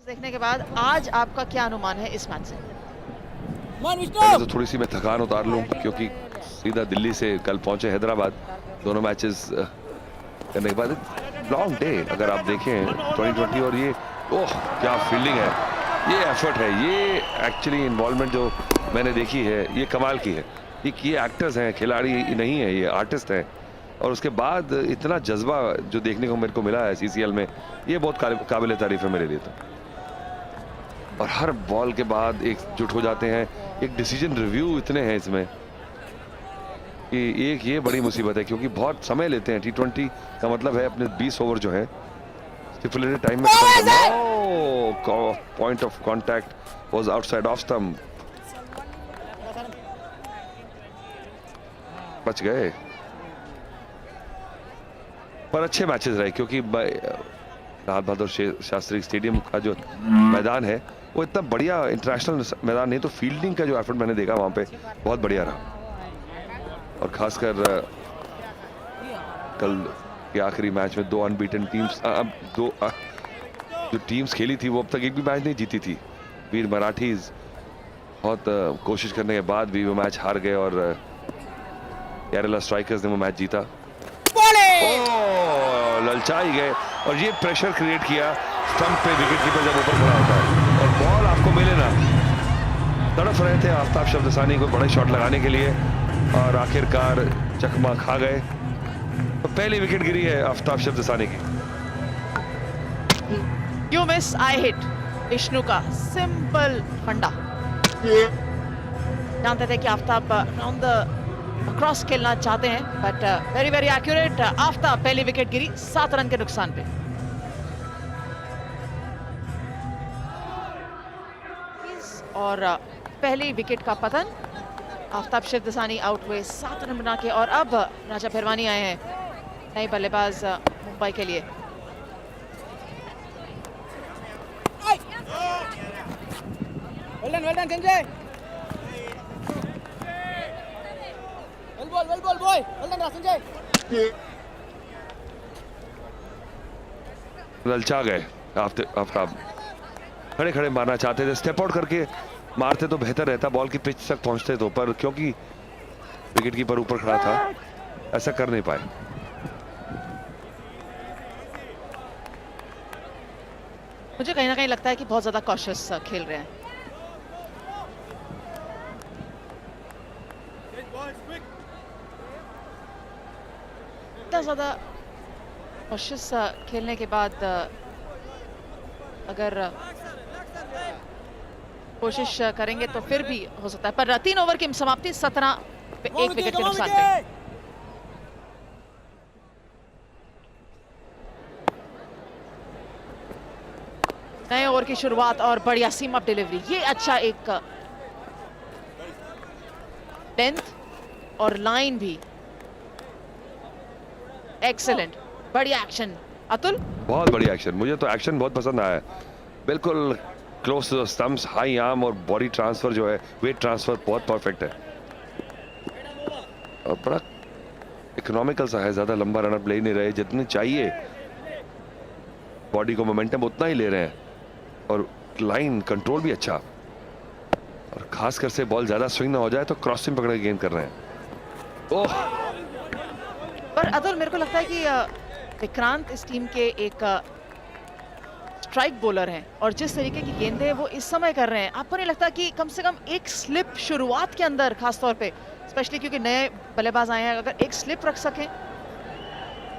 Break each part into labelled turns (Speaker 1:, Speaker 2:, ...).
Speaker 1: देखने के बाद आज आपका क्या अनुमान है इस मैच से?
Speaker 2: तो थोड़ी सी मैं थकान उतार लूं क्योंकि सीधा दिल्ली से कल पहुंचे हैदराबाद, दोनों मैचेस करने के बाद लॉन्ग डे। अगर आप देखें 2020 और ये ओह क्या फील्डिंग है, ये एफर्ट है, ये एक्चुअली इन्वॉल्वमेंट जो मैंने देखी है ये कमाल की है। ये एक्टर्स हैं, खिलाड़ी नहीं है, ये आर्टिस्ट हैं। और उसके बाद इतना जज्बा जो देखने को मेरे को मिला है सीसीएल में, ये बहुत काबिल तारीफ है मेरे लिए तो। और हर बॉल के बाद एकजुट हो जाते हैं, एक डिसीजन रिव्यू इतने हैं इसमें कि एक ये बड़ी मुसीबत है क्योंकि बहुत समय लेते हैं। T20 का मतलब है अपने 20 ओवर जो है स्टिपुलेटेड टाइम में खत्म करना। Point of contact was outside off stump, बच गए। पर अच्छे मैचेस रहे क्योंकि लाल बहादुर शास्त्री स्टेडियम का जो मैदान है वो इतना बढ़िया इंटरनेशनल मैदान नहीं, तो फील्डिंग का जो एफर्ट मैंने देखा वहां पे बहुत बढ़िया रहा। और खासकर कल के आखिरी मैच में 2 अनबीटन टीम्स, जो टीम्स खेली थी वो अब तक एक भी मैच नहीं जीती थी। वीर मराठीज बहुत कोशिश करने के बाद भी वो मैच हार गए और केरला स्ट्राइकर्स ने वो मैच जीता। ललचाई गए और ये प्रेशर क्रिएट किया स्टंप पे विकेट कीपर जब ऊपर खड़ा होता है और बॉल आपको मिले ना। तड़फ रहे थे आफ्ताब शब्दसानी को बड़े शॉट लगाने के लिए और आखिरकार चकमा खा गए। तो पहली विकेट गिरी है आफ्ताब शब्दसानी की।
Speaker 1: You miss I hit, Vishnu का सिंपल फंडा। जानते थे कि आफ्ताब राउंड द क्रॉस खेलना चाहते हैं, but very very accurate. Aftab पहली विकेट गिरी 7 रन के नुकसान पे। और पहली विकेट का पतन, आफ्ताब शब्दसानी आउट हुए 7 रन बना के। और अब राजा फिरवानी आए हैं नए बल्लेबाज मुंबई के लिए।
Speaker 3: well done, Sanjay. Well ball, boy. Well done, Sanjay.
Speaker 2: ललचा गए आफ्ताब, खड़े खड़े मारना चाहते थे, स्टेप आउट करके मारते तो बेहतर रहता, बॉल की पिच तक पहुंचते तो, पर क्योंकि विकेट कीपर ऊपर खड़ा था ऐसा कर नहीं पाए।
Speaker 1: मुझे कहीं ना कहीं लगता है कि बहुत ज्यादा कॉशियस खेल रहे हैं। इतना ज्यादा कॉशियस खेलने के बाद अगर कोशिश करेंगे तो फिर भी हो सकता है, पर 3 ओवर की समाप्ति 17 पे 1 विकेट के नुकसान पे। नए ओवर की शुरुआत और बढ़िया सीम अप डिलीवरी, ये अच्छा एक लेंथ और लाइन भी एक्सीलेंट, बढ़िया एक्शन। अतुल,
Speaker 2: बहुत बढ़िया एक्शन, मुझे तो एक्शन बहुत पसंद आया। बिल्कुल close to the stumps, high arm और बॉडी ट्रांसफर जो है, वेट ट्रांसफर बहुत परफेक्ट है और बड़ा इकोनॉमिकल सा है। ज्यादा लंबा रनअप ले नहीं रहे, जितने चाहिए बॉडी को मोमेंटम उतना ही ले रहे हैं और लाइन कंट्रोल भी अच्छा। और खासकर से बॉल ज्यादा स्विंग ना हो जाए तो क्रॉसिंग पकड़ के गेंद कर रहे हैं। ओह,
Speaker 1: पर अतुल मेरे को लगता है कि विक्रांत इस टीम के एक स्ट्राइक बॉलर हैं और जिस तरीके की गेंदें वो इस समय कर रहे हैं, आपको नहीं लगता कि कम से कम एक स्लिप शुरुआत के अंदर, खास तौर पे स्पेशली क्योंकि नए बल्लेबाज आए हैं, अगर एक स्लिप रख सकें?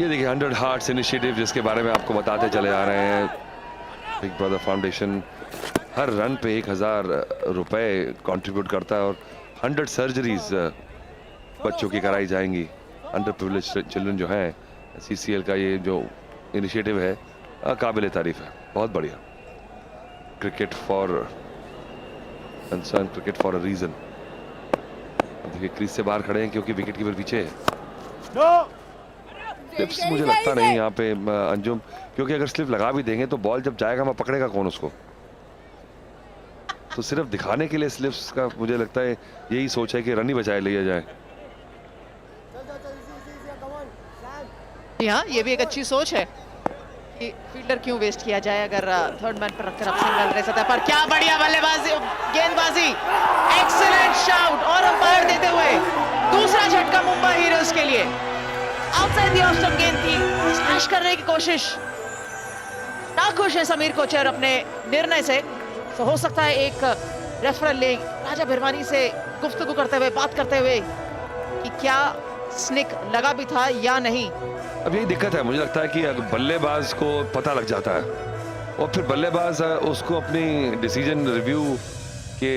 Speaker 2: ये देखिए 100 हार्ट्स इनिशिएटिव जिसके बारे में आपको बताते चले आ रहे हैं। बिग ब्रदर फाउंडेशन हर रन पे 1000 रुपए कंट्रीब्यूट करता है और 100 सर्जरीज बच्चों की कराई जाएंगी। अंडर प्रिविलेज चिल्ड्रन जो हैं, सीसीएल का ये जो इनिशिएटिव है काबिल तारीफ है, बहुत बढ़िया। Cricket for concern, cricket for a reason. देखिए क्रीज से बाहर खड़े हैं क्योंकि विकेट कीपर पीछे है। स्लिप्स मुझे लगता नहीं यहाँ पे अंजुम, क्योंकि अगर स्लिप लगा भी देंगे तो बॉल जब जाएगा मैं पकड़ेगा कौन उसको, तो सिर्फ दिखाने के लिए स्लिप्स का मुझे लगता है यही सोच है कि रन ही बचाए लिया जाए।
Speaker 1: जी हाँ, ये भी एक अच्छी सोच है कि फील्डर क्यों वेस्ट किया जाए अगर थर्ड मैन पर रखकर आप सिंगल रह सकता है। पर क्या बढ़िया बल्लेबाजी, गेंदबाजी, एक्सीलेंट शाउट और अंपायर देते हुए दूसरा झटका मुंबई हीरोज के लिए। आउटसाइड द ऑफ स्टंप गेंद थी, स्मैश करने की कोशिश। नाखुश है समीर कोचर अपने निर्णय से, तो हो सकता है एक रेफरल ले राजा भिरवानी से गुफ्तगू करते हुए, बात करते हुए कि क्या स्निक लगा भी था या नहीं।
Speaker 2: अब यही दिक्कत है, मुझे लगता है कि अगर बल्लेबाज को पता लग जाता है और फिर बल्लेबाज उसको अपनी डिसीजन रिव्यू के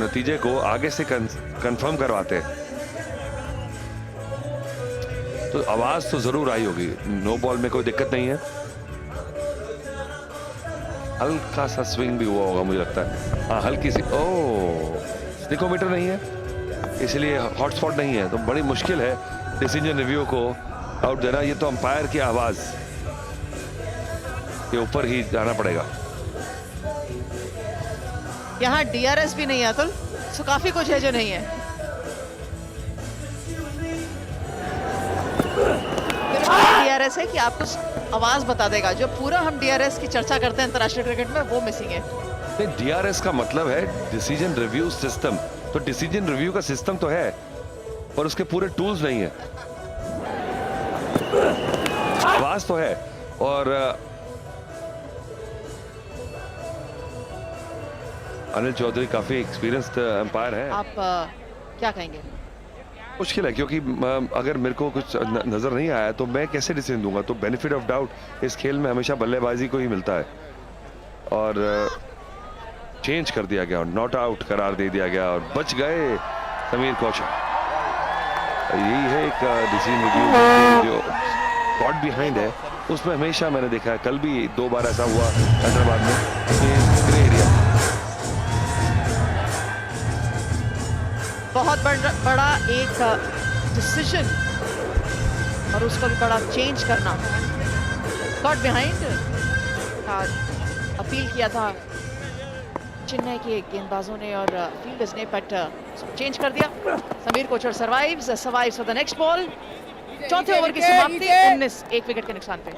Speaker 2: नतीजे को आगे से कंफर्म करवाते हैं, तो आवाज तो जरूर आई होगी। नो बॉल में कोई दिक्कत नहीं है, हल्का सा स्विंग भी हुआ होगा मुझे लगता है। हाँ, हल्की सी। ओह, स्निकोमीटर नहीं है, इसलिए हॉटस्पॉट नहीं है, तो बड़ी मुश्किल है डिसीजन रिव्यू को आउट देना। ये तो अंपायर की आवाज के ऊपर ही जाना पड़ेगा।
Speaker 1: यहाँ डीआरएस भी नहीं है अतुल, तो काफी कुछ है जो नहीं है। डीआरएस है कि आपको आवाज बता देगा, जो पूरा हम डीआरएस की चर्चा करते हैं अंतरराष्ट्रीय क्रिकेट में, वो मिसिंग है।
Speaker 2: डीआरएस का मतलब है डिसीजन रिव्यू सिस्टम, तो डिसीजन रिव्यू का सिस्टम तो है पर उसके पूरे टूल्स नहीं है। आवाज तो है। और अनिल चौधरी काफी एक्सपीरियंस्ड अंपायर हैं।
Speaker 1: आप क्या कहेंगे?
Speaker 2: मुश्किल है, क्योंकि अगर मेरे को कुछ नजर नहीं आया तो मैं कैसे डिसीजन दूंगा। तो बेनिफिट ऑफ डाउट इस खेल में हमेशा बल्लेबाजी को ही मिलता है, और चेंज कर दिया गया और नॉट आउट करार दे दिया गया और बच गए समीर कोचर। यही है एक डिसीजन रिव्यू जो गॉट बिहाइंड है, उसमें हमेशा मैंने देखा है, कल भी 2 बार ऐसा हुआ हैदराबाद में, ग्रे एरिया।
Speaker 1: बहुत बड़ा एक डिसीजन और उसको भी बड़ा चेंज करना। गॉट बिहाइंड अपील किया था चेन्नई के गेंदबाजों ने और फील्डर्स ने, बट चेंज कर दिया। Sameer Kochar survives for the next ball. चौथे ओवर की समाप्ति 19, 1 विकेट के नुकसान पे।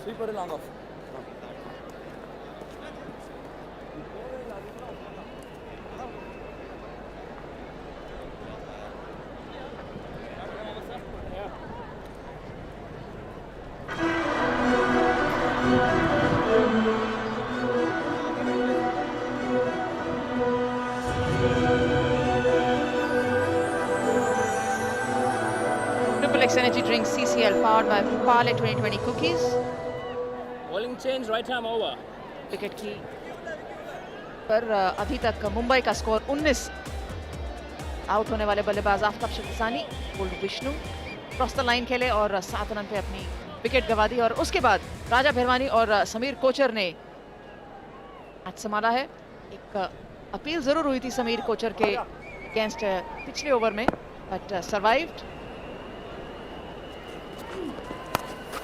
Speaker 3: Sweeper long off.
Speaker 1: Triple X Energy Drink CCL powered by Parle 2020 cookies।
Speaker 3: Bowling change, right arm over.
Speaker 1: Wicket की पर अभी तक मुंबई का स्कोर 19। आउट होने वाले बल्लेबाज आफ्ताब शकीसानी, गोल्ड विष्णु क्रॉस द लाइन खेले और 7 रन पे अपनी विकेट गंवा दी। और उसके बाद राजा भिरवानी और समीर कोचर ने मैच संभाला है। एक अपील जरूर हुई थी समीर कोचर के अगेंस्ट पिछले ओवर में, बट सर्वाइव्ड।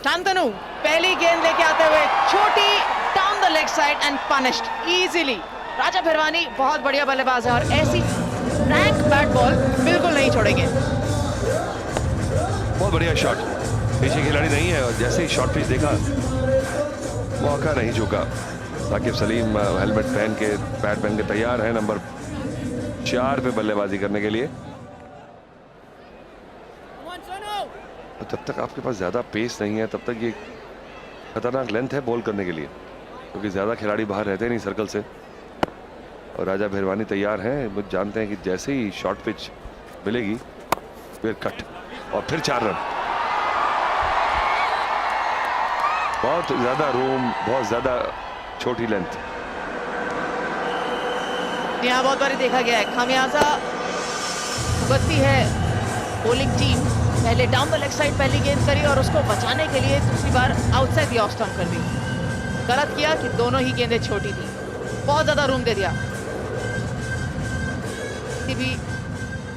Speaker 1: शांतनु पहली गेंद लेके आते हुए छोटी down the leg side and punished easily. Raja Bhirwani बहुत बढ़िया बल्लेबाज है और ऐसी फ्रैंक बैट बॉल बिल्कुल नहीं छोड़ेंगे।
Speaker 2: बहुत बढ़िया शॉट, पीछे खिलाड़ी नहीं है और जैसे ही शॉट पिच देखा मौका नहीं चूका। साकिब सलीम हेलमेट पहन के, पैड पहन के तैयार है नंबर 4 पे बल्लेबाजी करने के लिए। जब तक आपके पास ज्यादा पेस नहीं है तब तक ये खतरनाक लेंथ है बॉल करने के लिए, क्योंकि ज्यादा खिलाड़ी बाहर रहते नहीं सर्कल से। और राजा भिरवानी तैयार हैं, वो जानते हैं कि जैसे ही शॉर्ट पिच मिलेगी फिर कट और फिर 4 रन। बहुत ज्यादा रूम, बहुत ज्यादा छोटी लेंथ।
Speaker 1: यहाँ बहुत बार देखा गया है खामियाजा भुगतती है बॉलिंग टीम। पहले डाउन द लेग साइड पहली गेंद करी और उसको बचाने के लिए दूसरी बार आउटसाइड द ऑफ स्टंप कर दी। गलत किया कि दोनों ही गेंदें छोटी थी, बहुत ज्यादा रूम दे दिया। किसी भी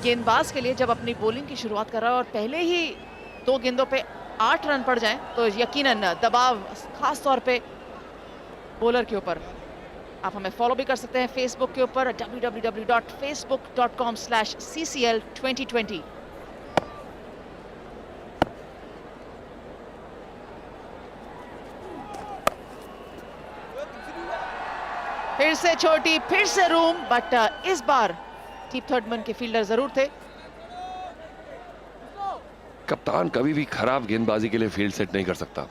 Speaker 1: गेंदबाज के लिए जब अपनी बॉलिंग की शुरुआत कर रहा है और पहले ही 2 गेंदों पे 8 रन पड़ जाएं तो यकीनन दबाव खास तौर पे बॉलर के ऊपर। आप हमें फॉलो भी कर सकते हैं फेसबुक के ऊपर www.facebook.com/ccl2020। फिर से छोटी, फिर से रूम, बट इस बार टीप थर्डमैन के फील्डर जरूर थे।
Speaker 2: कप्तान कभी भी खराब गेंदबाजी के लिए फील्ड सेट नहीं कर सकता।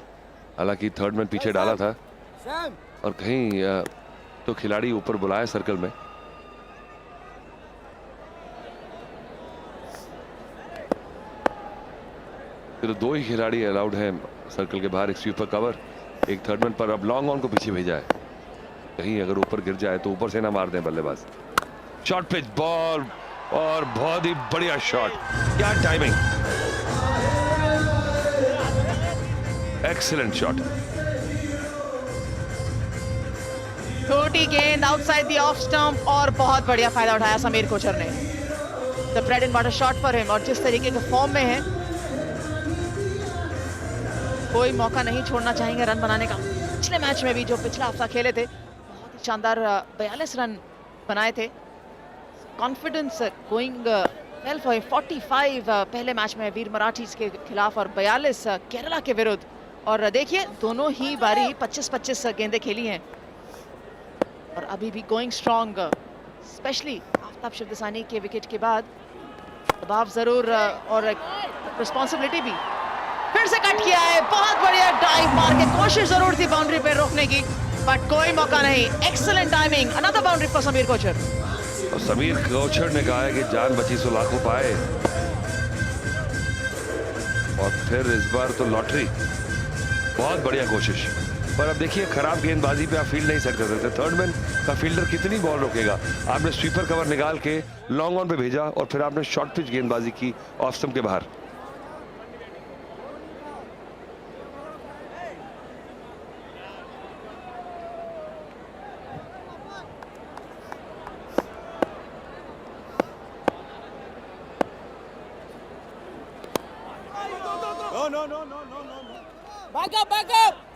Speaker 2: हालांकि थर्डमैन पीछे डाला था और कहीं तो खिलाड़ी ऊपर बुलाया सर्कल में। फिर 2 ही खिलाड़ी अलाउड हैं सर्कल के बाहर, एक स्वीपर कवर, एक थर्डमैन पर। अब लॉन्ग ऑन को पीछे भेजा है, कहीं अगर ऊपर गिर जाए तो ऊपर से ना मार दें बल्लेबाज। शॉर्ट पिच बॉल और बहुत ही बढ़िया शॉट, क्या टाइमिंग, एक्सीलेंट शॉट।
Speaker 1: छोटी गेंद आउटसाइड द ऑफ स्टंप और बहुत बढ़िया फायदा उठाया समीर कोचर ने। The bread and water shot for him, और जिस तरीके के फॉर्म में है कोई मौका नहीं छोड़ना चाहेंगे रन बनाने का। पिछले मैच में भी जो पिछला हफ्ता खेले थे बहुत ही शानदार 42 रन बनाए थे। कॉन्फिडेंस गोइंग वेल फॉर 45 पहले मैच में वीर मराठीज के खिलाफ और 42 केरला के विरुद्ध। और देखिए दोनों ही बारी 25-25 गेंदें खेली हैं और अभी भी going strong, specially Aftab Shivdasani के विकेट के बाद। दबाव जरूर और रिस्पॉन्सिबिलिटी भी। फिर से कट किया है, बहुत बढ़िया डाइव मार के कोशिश जरूर थी बाउंड्री पे रोकने की, बट कोई मौका नहीं। Excellent timing, another boundary for Sameer Kochar.
Speaker 2: और समीर कोचर ने कहा है कि जान बची सो लाखों पाए, और फिर इस बार तो लॉटरी। बहुत बढ़िया कोशिश, पर अब देखिए खराब गेंदबाजी पे आप फील्ड नहीं सेट कर सकते। थर्डमैन का फील्डर कितनी बॉल रोकेगा। आपने स्वीपर कवर निकाल के लॉन्ग ऑन पे भेजा और फिर आपने शॉर्ट पिच गेंदबाजी की ऑफ स्टंप के बाहर।
Speaker 3: No. Back up.